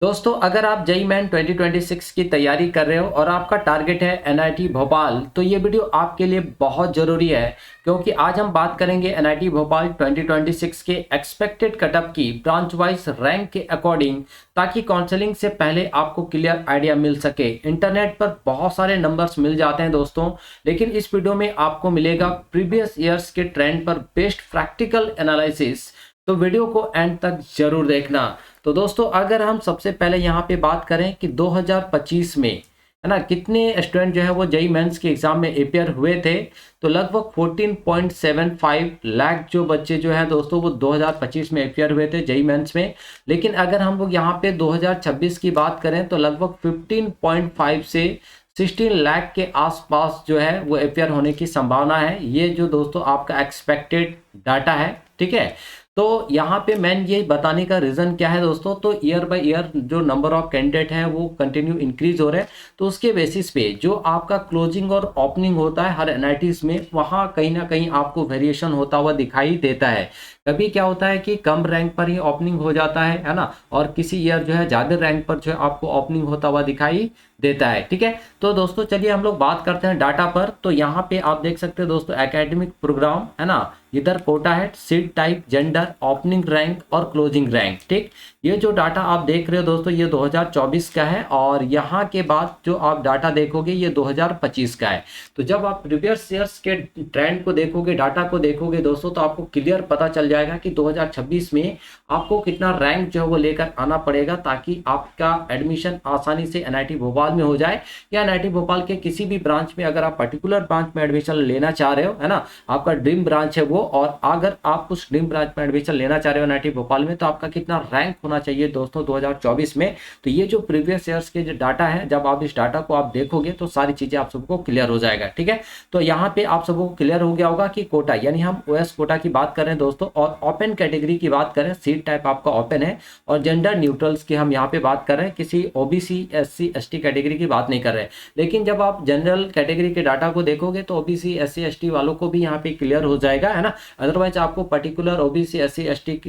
दोस्तों अगर आप जेईई मेन 2026 की तैयारी कर रहे हो और आपका टारगेट है एनआईटी भोपाल तो ये वीडियो आपके लिए बहुत ज़रूरी है क्योंकि आज हम बात करेंगे एनआईटी भोपाल 2026 के एक्सपेक्टेड कटअप की ब्रांच वाइज रैंक के अकॉर्डिंग, ताकि काउंसलिंग से पहले आपको क्लियर आइडिया मिल सके। इंटरनेट पर बहुत सारे नंबर्स मिल जाते हैं दोस्तों, लेकिन इस वीडियो में आपको मिलेगा प्रीवियस ईयर्स के ट्रेंड पर बेस्ड प्रैक्टिकल एनालिसिस। तो वीडियो को एंड तक जरूर देखना। तो दोस्तों अगर हम सबसे पहले यहाँ पे बात करें कि 2025 में है ना कितने स्टूडेंट जो है वो जेईई मेंस के एग्जाम में अपेयर हुए थे, तो लगभग 14.75 लाख जो बच्चे जो है दोस्तों वो 2025 में अपेयर हुए थे जेईई मेंस में। लेकिन अगर हम लोग यहाँ पे 2026 की बात करें तो लगभग 15.5 से 16 लाख के आसपास जो है वो अपेयर होने की संभावना है। ये जो दोस्तों आपका एक्सपेक्टेड डाटा है, ठीक है। तो यहाँ पे मैं ये बताने का रीज़न क्या है दोस्तों, तो ईयर बाय ईयर जो नंबर ऑफ कैंडिडेट हैं वो कंटिन्यू इंक्रीज हो रहे हैं। तो उसके बेसिस पे जो आपका क्लोजिंग और ओपनिंग होता है हर एनआईटीज में, वहाँ कहीं ना कहीं आपको वेरिएशन होता हुआ दिखाई देता है। कभी क्या होता है कि कम रैंक पर ही ओपनिंग हो जाता है ना, और किसी ईयर जो है ज़्यादा रैंक पर जो है आपको ओपनिंग होता हुआ दिखाई देता है, ठीक है। तो दोस्तों चलिए हम लोग बात करते हैं डाटा पर। तो यहाँ पे आप देख सकते हैं दोस्तों एकेडमिक प्रोग्राम है ना, इधर कोटा है, seat type, gender, opening rank और क्लोजिंग रैंक, ठीक। ये जो डाटा आप देख रहे हो दोस्तों ये 2024 का है, और यहाँ के बाद जो आप डाटा देखोगे ये 2025 का है। तो जब आप प्रीवियस ईयर्स के ट्रेंड को देखोगे, डाटा को देखोगे दोस्तों, तो आपको क्लियर पता चल जाएगा कि 2026 में आपको कितना रैंक जो है वो लेकर आना पड़ेगा, ताकि आपका एडमिशन आसानी से एनआईटी भोपाल में हो जाए, या एनआईटी भोपाल के किसी भी ब्रांच में अगर आप पर्टिकुलर ब्रांच में एडमिशन लेना चाह रहे हो, है ना, आपका ड्रीम ब्रांच है वो, और अगर आप उस ड्रीम ब्रांच में एडमिशन लेना चाह रहे हो एनआईटी भोपाल में, तो आपका कितना रैंक होना चाहिए दोस्तों 2024 में। तो ये जो प्रीवियस ईयर्स के जो डाटा है, जब आप इस डाटा को आप देखोगे तो सारी चीजें आप सबको क्लियर हो जाएगा, ठीक है। तो यहाँ पे आप सबको क्लियर हो गया होगा कि कोटा यानी हम ओएस कोटा की बात करें दोस्तों, और ओपन कैटेगरी की बात करें, सीट टाइप आपका ओपन है, और जेंडर न्यूट्रल्स की हम यहाँ पे बात कर रहे हैं, किसी ओबीसी एससी एसटी कैटेगरी की बात नहीं कर रहे। लेकिन जब आप जनरल कैटेगरी के डाटा को देखोगे तो ओबीसी एससी एसटी वालों को भी यहाँ पे क्लियर हो जाएगा, है ना। अदरवाइज आपको पर्टिकुलर ओबीसी एससी एसटी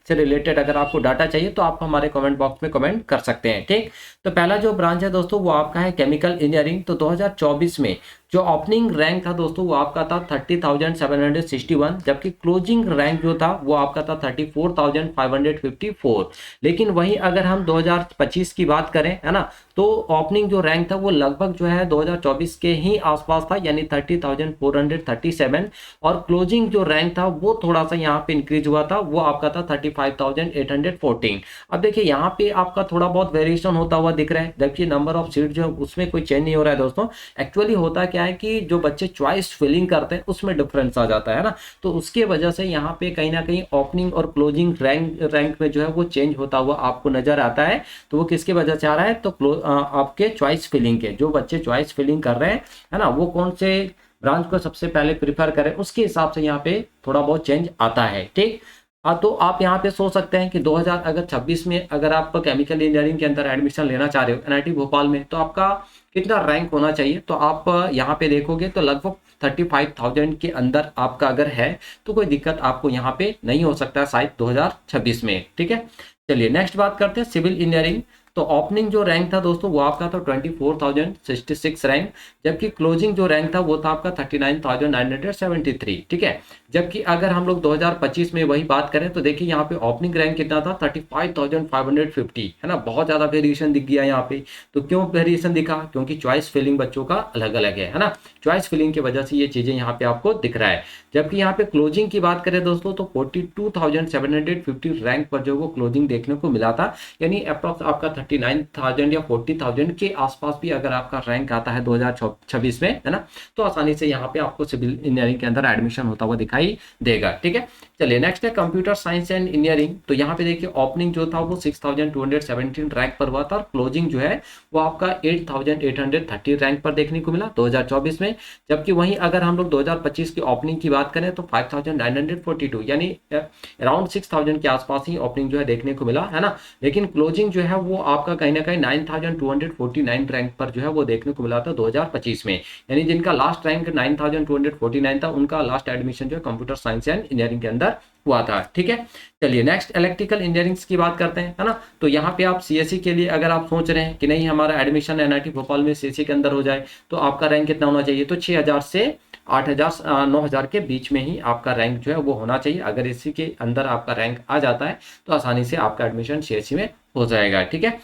से रिलेटेड अगर आपको डाटा चाहिए तो आप हमारे कमेंट बॉक्स में कमेंट कर सकते हैं, ठीक। तो पहला जो ब्रांच है दोस्तों वो आपका है केमिकल इंजीनियरिंग। तो 2024 में जो ओपनिंग रैंक था दोस्तों वो आपका था 30,761, जबकि क्लोजिंग रैंक जो था वो आपका था 34,554। लेकिन वहीं अगर हम 2025 की बात करें, है ना, तो ओपनिंग जो रैंक था वो लगभग जो है 2024 के ही आसपास था, यानी 30,437, और क्लोजिंग जो रैंक था वो थोड़ा सा यहाँ पे इंक्रीज हुआ था, वो आपका था 35,814। अब देखिए यहाँ पे आपका थोड़ा बहुत वेरिएशन होता हुआ दिख रहा है, जबकि नंबर ऑफ सीट जो है उसमें कोई चेंज नहीं हो रहा है दोस्तों। एक्चुअली होता क्या है कि जो बच्चे चॉइस फिलिंग करते हैं उसमें डिफरेंस आ जाता है ना, तो उसके वजह से यहाँ पे कहीं ना कहीं ओपनिंग और क्लोजिंग रैंक में जो है वो चेंज होता हुआ आपको नजर आता है। तो वो किसके वजह से आ रहा है, तो आपके चॉइस फिलिंग के, जो बच्चे चॉइस फिलिंग कर रहे हैं, है ना, वो कौन से ब्रांच को सबसे पहले प्रीफर करें, उसके हिसाब से यहाँ पे थोड़ा बहुत चेंज आता है, ठीक। हाँ, तो आप यहाँ पे सोच सकते हैं कि 2026 में अगर आप केमिकल इंजीनियरिंग के अंदर एडमिशन लेना चाह रहे हो एनआईटी भोपाल में, तो आपका कितना रैंक होना चाहिए। तो आप यहाँ पे देखोगे तो लगभग 35,000 के अंदर आपका अगर है तो कोई दिक्कत आपको यहाँ पे नहीं हो सकता शायद 2026 में, ठीक है। चलिए नेक्स्ट बात करते हैं सिविल इंजीनियरिंग। तो ओपनिंग जो रैंक था दोस्तों वो आपका था 24,066 रैंक, जबकि क्लोजिंग जो रैंक था वो था आपका 39,973, ठीक है। जबकि अगर हम लोग 2025 में वही बात करें तो देखिए यहाँ पे ओपनिंग रैंक कितना था 35,550, है ना, बहुत ज्यादा वेरिएशन दिख गया यहाँ पे। तो क्यों वेरिएशन दिखा, क्योंकि चॉइस फिलिंग बच्चों का अलग अलग है ना, चॉइस फिलिंग की वजह से ये चीजें यहाँ पे आपको दिख रहा है। जबकि यहाँ पे क्लोजिंग की बात करें दोस्तों तो 42,750 रैंक पर जो वो क्लोजिंग देखने को मिला था, यानी अप्रॉक्स आपका 39,000 या 40,000 के आसपास भी अगर आपका रैंक आता है 2026 में, है ना, तो आसानी से यहाँ पे आपको सिविल इंजीनियरिंग के अंदर एडमिशन होता हुआ दिखाई देगा, ठीक है। चलिए नेक्स्ट है कंप्यूटर साइंस एंड इंजीनियरिंग। तो यहाँ पे देखिए ओपनिंग जो था वो 6,217 रैंक पर हुआ था, और क्लोजिंग जो है वो आपका 8,830 रैंक पर देखने को मिला 2024 में। जबकि वहीं अगर हम लोग 2025 की ओपनिंग की बात करें तो 5,942, यानी अराउंड 6,000 के आसपास ही ओपनिंग जो है देखने को मिला, है ना। लेकिन क्लोजिंग जो है वो आपका कहीं ना कहीं 9249 रैंक पर जो है वो देखने को मिला था 2025 में। यानी जिनका लास्ट रैंक 9249 था, उनका लास्ट एडमिशन जो है कंप्यूटर साइंस एंड इंजीनियरिंग के अंदर हुआ था। ठीक है, चलिए नेक्स्ट इलेक्ट्रिकल इंजीनियरिंग की बात करते हैं, है ना। तो यहाँ पे आप सीएससी के लिए अगर आप सोच रहे हैं कि नहीं हमारा एडमिशन एनआईटी भोपाल में सीएससी के अंदर हो जाए, तो आपका रैंक कितना होना चाहिए, तो 6000 से 8000 9000 के बीच में ही आपका रैंक जो है वो होना चाहिए। अगर इसी के अंदर आपका रैंक आ जाता है तो आसानी से आपका एडमिशन सीएससी में हो जाएगा। ठीक है,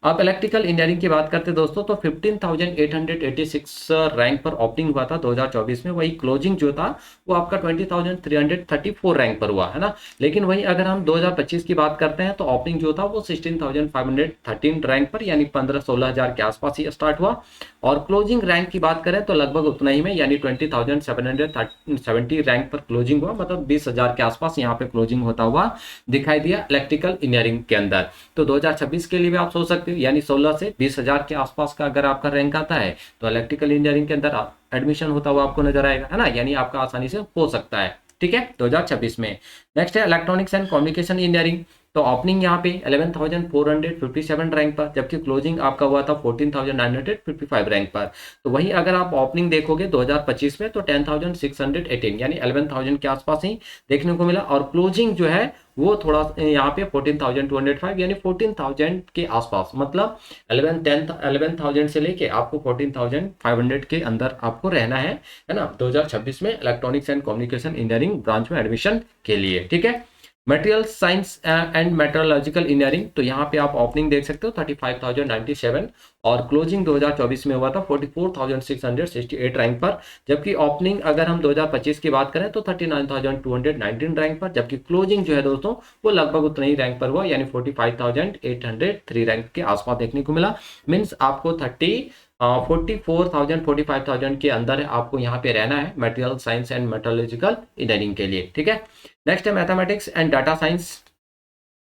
अब इलेक्ट्रिकल इंजीनियरिंग की बात करते हैं दोस्तों, तो 15,886 रैंक पर ओपनिंग हुआ था 2024 में। वही क्लोजिंग जो था वो आपका 20,334 रैंक पर हुआ, है ना। लेकिन वही अगर हम 2025 की बात करते हैं तो ओपनिंग जो था वो 16,513 रैंक पर, यानी 15-16 हज़ार के आसपास ही स्टार्ट हुआ। और क्लोजिंग रैंक की बात करें तो लगभग उतना ही में, यानी 20,770 रैंक पर क्लोजिंग हुआ, मतलब 20,000 के आसपास यहाँ पे क्लोजिंग होता हुआ दिखाई दिया इलेक्ट्रिकल इंजीनियरिंग के अंदर। तो 2026 के लिए भी आप सोच सकते हो, यानी 16 से 20,000 के आसपास का अगर आपका रैंक आता है तो इलेक्ट्रिकल इंजीनियरिंग के अंदर एडमिशन होता हुआ आपको नजर आएगा, है ना। यानी आपका आसानी से हो सकता है। ठीक है, 2026 में। नेक्स्ट है इलेक्ट्रॉनिक्स एंड कम्युनिकेशन इंजीनियरिंग। तो ओपनिंग यहाँ पे 11,457 रैंक पर, जबकि क्लोजिंग आपका हुआ था 14,955 रैंक पर। तो वही अगर आप ओपनिंग देखोगे 2025 में तो 10,618, यानी 11,000 के आसपास ही देखने को मिला। और क्लोजिंग जो है वो थोड़ा यहाँ पे 14,205, यानी 14,000 के आसपास, मतलब 11,000 से लेके आपको 14,500 के अंदर आपको रहना है ना, 2026 में electronics and communication engineering branch में एडमिशन के लिए। ठीक है, material science and metrological engineering, तो यहाँ पे आप ओपनिंग देख सकते हो 35,097 और क्लोजिंग 2024 में हुआ था 44,668 रैंक पर। जबकि ओपनिंग अगर हम 2025 की बात करें तो 39,219 रैंक पर, जबकि क्लोजिंग जो है दोस्तों वो लगभग उतना ही रैंक पर हुआ, यानी 45,803 रैंक के आसपास देखने को मिला। मीन्स आपको 45,000 के अंदर आपको यहाँ पे रहना है material science and metrological engineering के लिए। ठीक है, नेक्स्ट है मैथमेटिक्स एंड डाटा साइंस।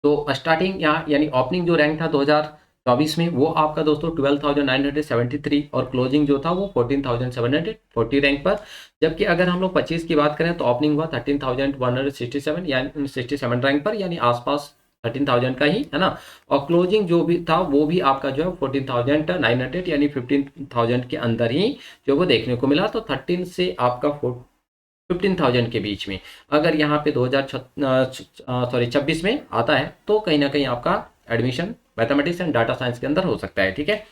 तो स्टार्टिंग यहाँ यानी ओपनिंग जो रैंक था 2024 में वो आपका दोस्तों 12,973 और क्लोजिंग जो था वो 14,740 रैंक पर। जबकि अगर हम लोग 25 की बात करें तो ओपनिंग हुआ 13,167 यानी 67 रैंक पर, यानी आसपास 13,000 का ही, है ना। और क्लोजिंग जो भी था वो भी आपका जो है 14,900 यानी 15,000 के अंदर ही जो वो देखने को मिला। तो 13 से आपका 15,000 के बीच में अगर यहाँ पे 2026 में आता है तो कहीं ना कहीं आपका admission mathematics and data science के अंदर हो सकता है। ठीक है,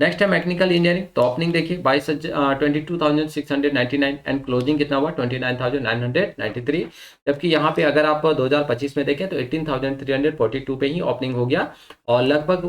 नेक्स्ट है मैकेनिकल इंजीनियरिंग। तो ओपनिंग देखिए 22,699 एंड क्लोजिंग कितना हुआ 29,993। जबकि यहाँ पे अगर आप 2025 में देखें तो 18,342 पे ही ओपनिंग हो गया और लगभग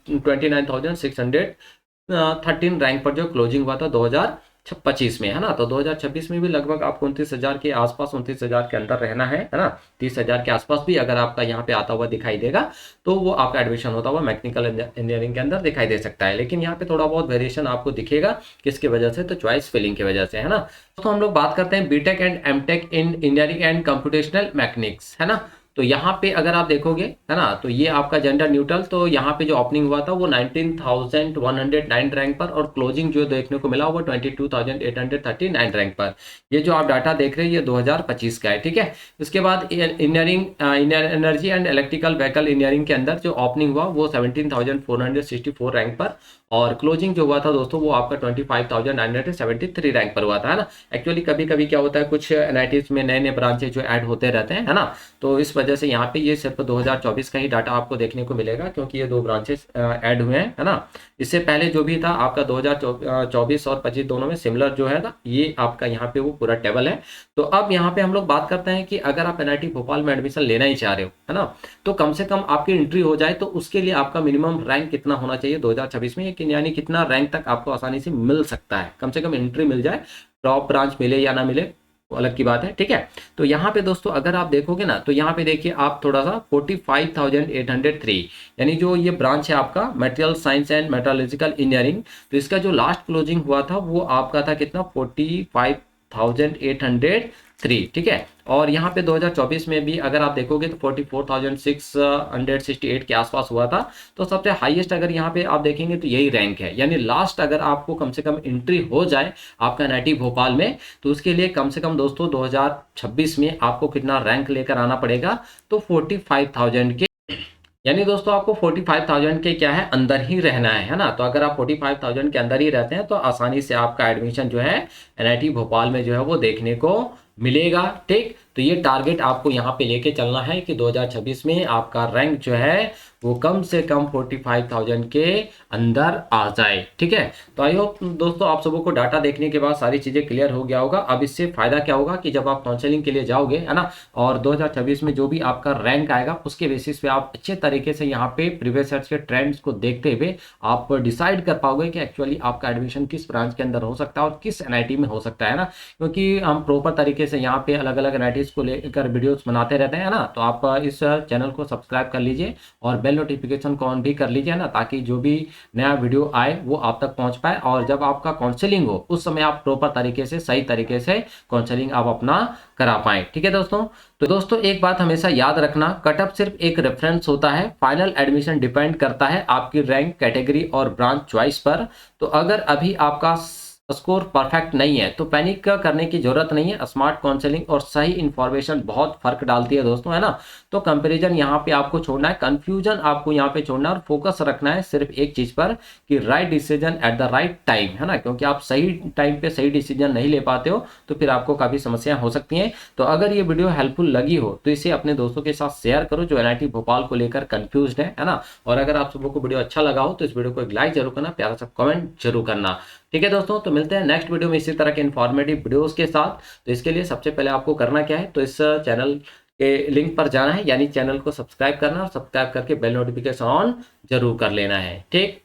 29,613 रैंक पर जो क्लोजिंग हुआ था 2025 में, है ना। तो 2026 में भी लगभग आपको 29,000 के आसपास, 29,000 के अंदर रहना है ना। 30,000 के आसपास भी अगर आपका यहाँ पे आता हुआ दिखाई देगा तो वो आपका एडमिशन होता हुआ मैकेनिकल इंजीनियरिंग के अंदर दिखाई दे सकता है। लेकिन यहाँ पे थोड़ा बहुत वेरिएशन आपको दिखेगा, किसकी वजह से, तो चॉइस फिलिंग की वजह से, है ना। तो हम लोग बात करते हैं BTech and MTech in engineering and computational mechanics, है ना। तो यहाँ पे अगर आप देखोगे, है ना, तो ये आपका जेंडर न्यूट्रल। तो यहाँ पे जो ओपनिंग हुआ था वो 19,109 रैंक पर और क्लोजिंग जो देखने को मिला वो 22,839 रैंक पर। ये जो आप डाटा देख रहे हैं ये 2025 का है। ठीक है, उसके बाद engineering energy and electrical vehicle engineering के अंदर जो ओपनिंग हुआ वो 17,464 रैंक पर और क्लोजिंग जो हुआ था दोस्तों वो आपका 25,973 रैंक पर हुआ था, है ना। एक्चुअली कभी कभी क्या होता है, कुछ एनआईटीज में नए नए ब्रांचेज जो ऐड होते रहते हैं, है ना। तो इस वजह से यहाँ पे ये सिर्फ 2024 का ही डाटा आपको देखने को मिलेगा, क्योंकि ये 2 ब्रांचेस ऐड हुए हैं, है ना। इससे पहले जो भी था आपका 2024 और 25 दोनों में सिमिलर जो है ना, ये आपका यहाँ पे वो पूरा टेबल है। तो अब यहाँ पे हम लोग बात करते हैं कि अगर आप एनआईटी भोपाल में एडमिशन लेना ही चाह रहे हो, है ना, तो कम से कम आपकी एंट्री हो जाए तो उसके लिए आपका मिनिमम रैंक कितना होना चाहिए 2026 में, यानी कितना रैंक तक आपको आसानी से मिल सकता है, कम से कम एंट्री मिल जाए। टॉप ब्रांच मिले या ना मिले वो अलग की बात है। ठीक है, तो यहाँ पे दोस्तों अगर आप देखोगे ना तो यहाँ पे देखिए आप थोड़ा सा 45,803, यानी जो ये ब्रांच है आपका material science and metrological engineering, तो इसका जो लास्ट क्लोजिंग हुआ था वो आपका था कितना 45,803। ठीक है, और यहाँ पे 2024 में भी अगर आप देखोगे तो 44,668 के आसपास हुआ था। तो सबसे हाईएस्ट अगर यहाँ पे आप देखेंगे तो यही रैंक है, यानी लास्ट अगर आपको कम से कम एंट्री हो जाए आपका एनआईटी भोपाल में तो उसके लिए कम से कम दोस्तों 2026 में आपको कितना रैंक लेकर आना पड़ेगा, तो 45,000 के यानी दोस्तों आपको 45,000 के क्या है अंदर ही रहना है ना। तो अगर आप 45,000 के अंदर ही रहते हैं तो आसानी से आपका एडमिशन जो है एनआईटी भोपाल में जो है वो देखने को मिलेगा। ठीक, तो ये टारगेट आपको यहाँ पे लेके चलना है कि 2026 में आपका रैंक जो है वो कम से कम 45,000 के अंदर आ जाए। ठीक है, तो आई होप दोस्तों आप सबों को डाटा देखने के बाद सारी चीज़ें क्लियर हो गया होगा। अब इससे फायदा क्या होगा कि जब आप काउंसलिंग के लिए जाओगे है ना, और 2026 में जो भी आपका रैंक आएगा उसके बेसिस पे आप अच्छे तरीके से यहाँ पे प्रीवियस ईयर्स के ट्रेंड्स को देखते हुए आप डिसाइड कर पाओगे कि एक्चुअली आपका एडमिशन किस ब्रांच के अंदर हो सकता है और किस एनआईटी में हो सकता है ना। क्योंकि हम प्रॉपर तरीके से यहाँ पे अलग अलग एनआईटीज को लेकर वीडियोस बनाते रहते हैं ना। तो आप इस चैनल को सब्सक्राइब कर लीजिए और बेल नोटिफिकेशन को ऑन भी कर लीजिए ना, ताकि जो भी नया वीडियो आए वो आप तक पहुंच पाए और जब आपका काउंसलिंग हो उस समय आप प्रॉपर तरीके से सही तरीके से काउंसलिंग आप अपना करा पाएं। ठीक है दोस्तों, तो दोस्तों एक बात हमेशा याद रखना, कटअप सिर्फ एक रेफरेंस होता है, फाइनल एडमिशन डिपेंड करता है आपकी रैंक, कैटेगरी और ब्रांच चॉइस पर। तो अगर अभी आपका स्कोर परफेक्ट नहीं है तो पैनिक करने की जरूरत नहीं है। स्मार्ट काउंसलिंग और सही इंफॉर्मेशन बहुत फर्क डालती है दोस्तों, है ना। तो कंपैरिजन यहाँ पे आपको छोड़ना है, कंफ्यूजन आपको यहाँ पे छोड़ना है और फोकस रखना है सिर्फ एक चीज पर कि right decision at the right time, है ना। क्योंकि आप सही टाइम पे सही डिसीजन नहीं ले पाते हो तो फिर आपको काफी समस्याएं हो सकती हैं। तो अगर ये वीडियो हेल्पफुल लगी हो तो इसे अपने दोस्तों के साथ शेयर करो जो एनआईटी भोपाल को लेकर कंफ्यूज है ना। और अगर आप सबको वीडियो अच्छा लगा हो तो इस वीडियो को एक लाइक जरूर करना, प्यारा सा कमेंट जरूर करना। ठीक है दोस्तों, तो मिलते हैं नेक्स्ट वीडियो में इसी तरह के इन्फॉर्मेटिव वीडियोस के साथ। तो इसके लिए सबसे पहले आपको करना क्या है, तो इस चैनल के लिंक पर जाना है, यानी चैनल को सब्सक्राइब करना और सब्सक्राइब करके बेल नोटिफिकेशन ऑन जरूर कर लेना है। ठीक।